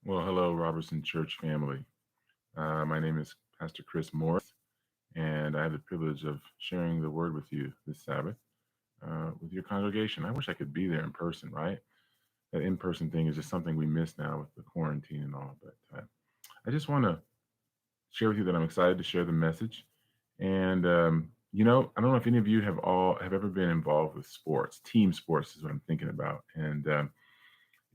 Well, hello, Robertson Church family. My name is Pastor Chris Morris, and I have the privilege of sharing the word with you this Sabbath with your congregation. I wish I could be there in person, right? That in person thing is just something we miss now with the quarantine and all. But I just want to share with you that I'm excited to share the message. And, I don't know if any of you have ever been involved with sports. Team sports is what I'm thinking about. And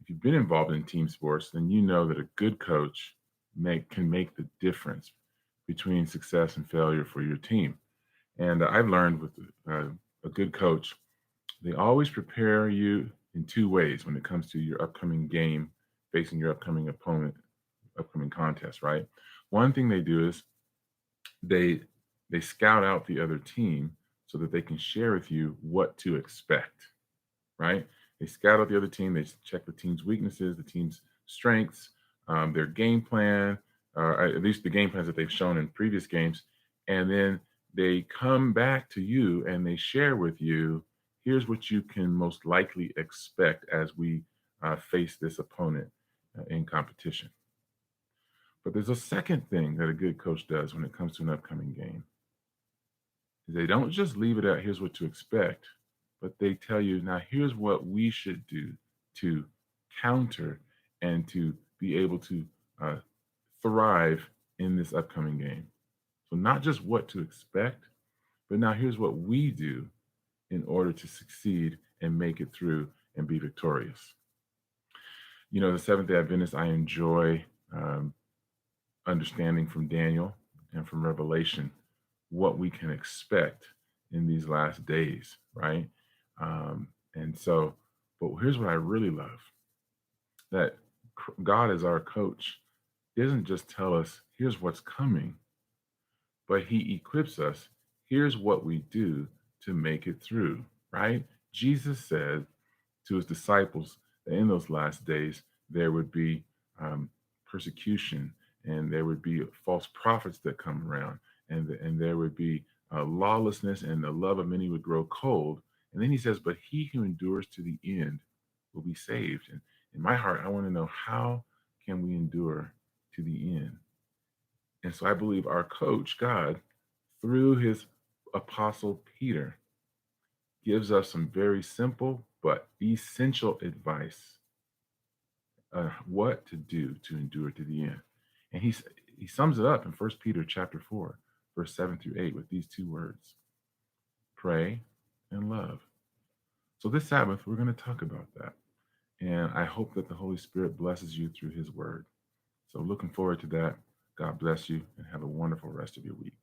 if you've been involved in team sports, then you know that a good coach can make the difference between success and failure for your team. And I've learned with uh, a good coach, they always prepare you in two ways when it comes to your upcoming game, facing your upcoming opponent, upcoming contest. Right. One thing they do is they they scout out the other team so that they can share with you what to expect, right? They scout out the other team. They check the team's weaknesses, the team's strengths, their game plan, at least the game plans that they've shown in previous games. And then they come back to you and they share with you, here's what you can most likely expect as we face this opponent in competition. But there's a second thing that a good coach does when it comes to an upcoming game. They don't just leave it at here's what to expect, but they tell you now here's what we should do to counter and to be able to uh, thrive in this upcoming game. So not just what to expect, but now here's what we do in order to succeed and make it through and be victorious. The Seventh Day Adventist, I enjoy understanding from Daniel and from Revelation what we can expect in these last days, right? And so, but here's what I really love that God is our coach. He doesn't just tell us, here's what's coming, but He equips us. Here's what we do to make it through, right? Jesus said to His disciples that in those last days, there would be persecution and there would be false prophets that come around and there would be lawlessness and the love of many would grow cold. And then he says, but he who endures to the end will be saved. And in my heart, I want to know, how can we endure to the end? And so I believe our coach, God, through his apostle Peter, gives us some very simple but essential advice, what to do to endure to the end. And he sums it up in First Peter chapter 4, verse 7 through 8 with these two words: pray and love. So this Sabbath, we're going to talk about that. And I hope that the Holy Spirit blesses you through his word. So looking forward to that. God bless you and have a wonderful rest of your week.